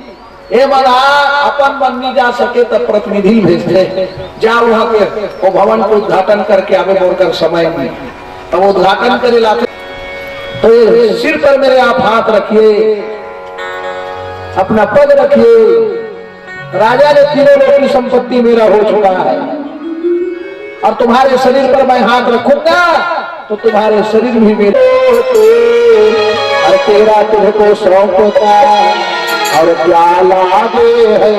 ये बड़ा अपन मन नहीं जा सके तो प्रतिनिधि भेजते जा वहां के वो भवन को उद्घाटन करके आगे बोलकर समय में तो वो उद्घाटन करे लाते। तो ये सिर पर मेरे आप हाथ रखिए, अपना पद रखिए, राजा ने तीनों लोगों की संपत्ति मेरा हो चुका है और तुम्हारे शरीर पर मैं हाथ रखूंगा तो तुम्हारे शरीर भी मेरे। और तेरा तुझको शौक होता और क्या लागे है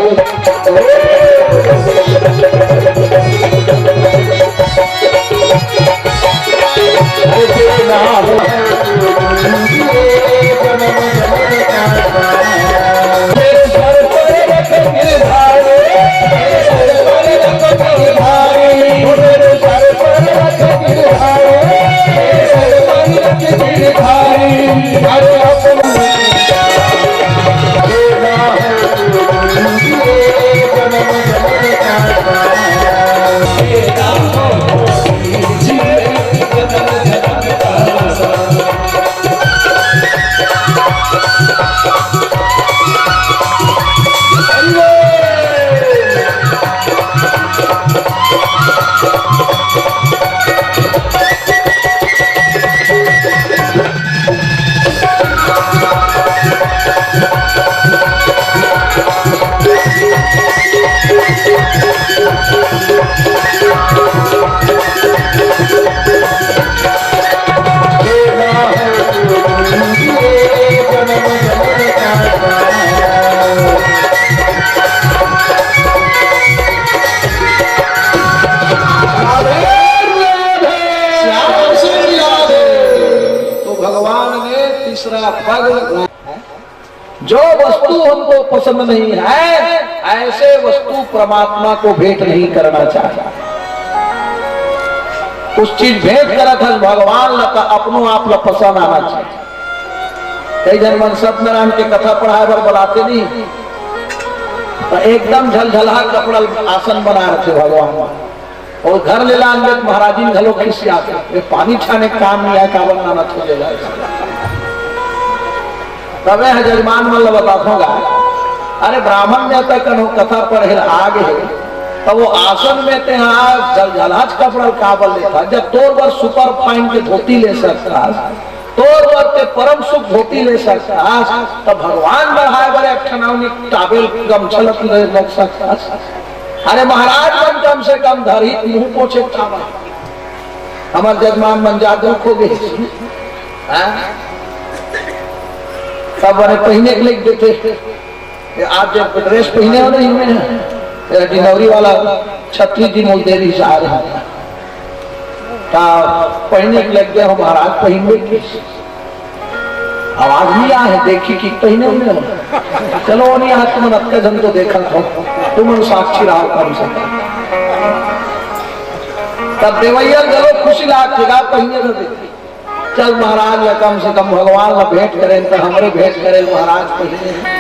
जो वस्तु हमको पसंद नहीं है ऐसे वस्तु परमात्मा को भेंट नहीं करना चाहिए। कुछ चीज भेंट करत है भगवान लता अपनो आप ला पसंद आना चाहिए। कई जन मन सत्यनारायण की कथा पढ़ाए पर बुलाते नहीं, तो एकदम झलझला कपड़ा आसन बना रखे भगवान और घर ले लान महाराज जी घलो खिसिया पानी छाने काम नहीं आए कावन नाना छोड़े जाए। तबे है जजमान मन बताऊंगा, अरे ब्राह्मण में तक कथा पढ़े आगे तो वो आसन में ते हाँ जलझलाज कपड़ा काबल लेता। जब तोर बर सुपर फाइन के धोती ले सकता, तोर बर ते परम सुख धोती ले सकता, तो भगवान बढ़ाए बड़े ठनावनी टाबेल गमछलत ले लग सकता। अरे महाराज मन कम से कम धरी मुंह पोछे टावल। हमार जजमान मन जादू खो गए सब बड़े पहने के लिए देते। आप जब ड्रेस पहने हो नहीं में डिनवरी वाला छत्री जी मोल देरी से आ रहे हैं पहने के लग गया हो महाराज पहनवे की आवाज नहीं आए देखी कि पहने हो। चलो नहीं आज तुम रखा जन को देखा था तुम साक्षी रहा कम से तब देवैया चलो खुशी लागेगा पहने तो देखी। चल महाराज या कम से कम भगवान ला भेंट करें तो हमारे भेंट करें महाराज पहने।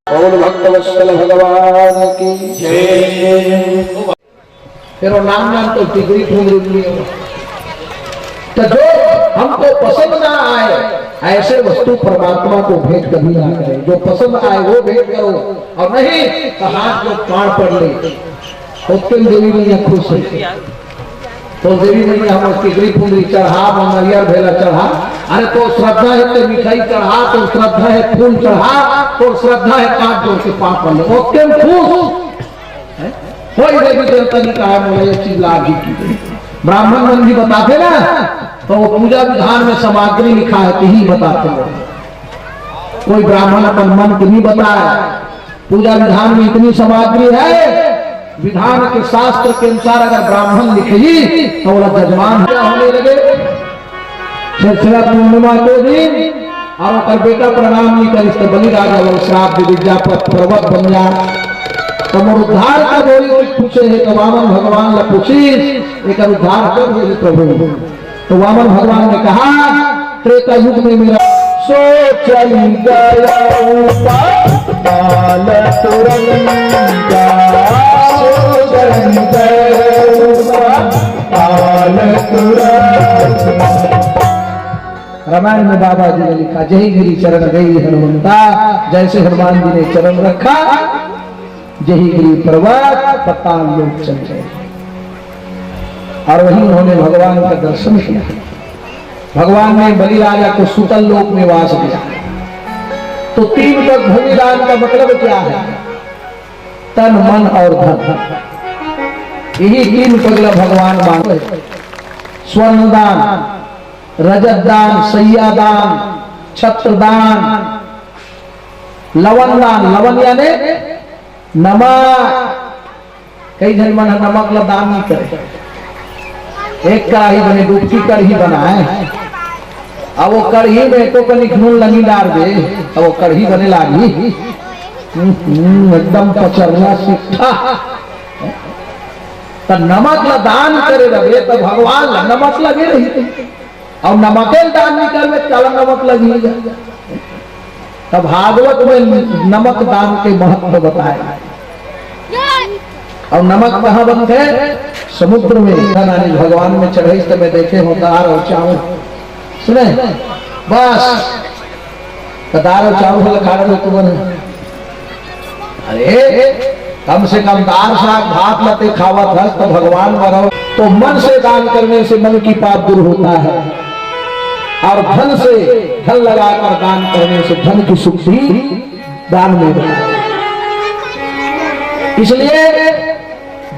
बोल भक्त वत्सल भगवान की जय। फिर वो नाम तो डिग्री तो जो हमको पसंद ना आए ऐसे वस्तु परमात्मा को भेंट कभी ना करें। जो पसंद आए वो भेंट करो और नहीं तो हाथ को पार पड़ ले। उत्तम देवी मैया खुश है तो देवी मैया हम उसकी डिग्री पुंगरी चढ़ा मंगलियर भेला चढ़ा। अरे तो श्रद्धा है तो मिठाई चढ़ा, तो श्रद्धा है फूल चढ़ा, तो श्रद्धा है काट जोड़ के पाप पड़ ले। उत्तम खुश कोई देवी देवता ने कहा मुझे ये चीज लागी की ब्राह्मण मन भी बताते ना तो वो पूजा विधान में सामग्री लिखा है तो ही बताते हैं। कोई ब्राह्मण अपन मन को नहीं बताया पूजा विधान में इतनी सामग्री है। विधान के शास्त्र के अनुसार अगर ब्राह्मण लिखेगी तो वो जजमान क्या होने लगे। शिवरात्रि पूर्णिमा के दिन और बेटा प्रणाम नहीं कर इसके बलि राजा वो श्राप विद्यापत पर्वत बन जा तो उद्धार का बोली कोई पूछे है तो वामन भगवान ला पूछी एक उद्धार कर बोली प्रभु। तो वामन भगवान ने कहा त्रेता युग में मेरा सो चली गया रामायण में बाबा जी ने लिखा जय गिरी चरण गई हनुमंता। जैसे हनुमान जी ने चरण रखा जही गिरी पर्वत पताल लोक चल गए और वहीं उन्होंने भगवान का दर्शन किया। भगवान ने बलि राजा को सुतल लोक में वास दिया। तो 3 पग भूमि दान का मतलब क्या है? तन मन और धन। यही 3 पगला भगवान मांगे। स्वर्ण दान, रजत दान, सैया दान, छत्र दान, लवन दान। लवन यानी नमक। कई जन मन नमक ला दान नहीं करे। एक कढ़ाई बने डुबकी कढ़ी बनाए अब वो कढ़ी में तो कनिक नून लगी डाल दे अब वो कढ़ी बने लागी एकदम पचरना सीखा। तो नमक ला दान करे लगे तो भगवान ला नमक लगे रही और नमके दान नहीं करे चल नमक लगी। तब भागवत में नमक दान के महत्व बताए। और नमक कहाँ बनते समुद्र में भगवान में चढ़ाई तो मैं देखे हो दाल और चावल सुने बस दाल और चावल खा रहे तुम। अरे कम से कम दाल साग भात लाते खावा था तो भगवान मरो। तो मन से दान करने से मन की पाप दूर होता है और धन से धन लगाकर दान करने से धन की शुद्धि दान में होता है। इसलिए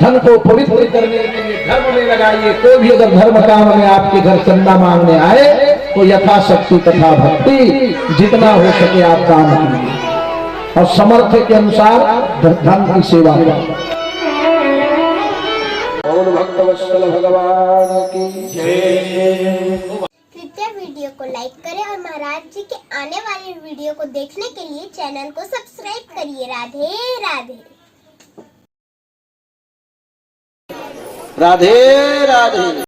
धन को पवित्र करने के लिए धर्म में लगाइए। कोई भी अगर धर्म काम में आपके घर चंदा मांगने आए तो यथाशक्ति तथा भक्ति जितना हो सके आप दान कीजिए और समर्थ के अनुसार धन की सेवा करें। भक्त वत्सल भगवान की जय। कृपया वीडियो को लाइक करें और महाराज जी के आने वाले वीडियो को देखने के लिए चैनल को सब्सक्राइब करिए। राधे राधे। राधे राधे।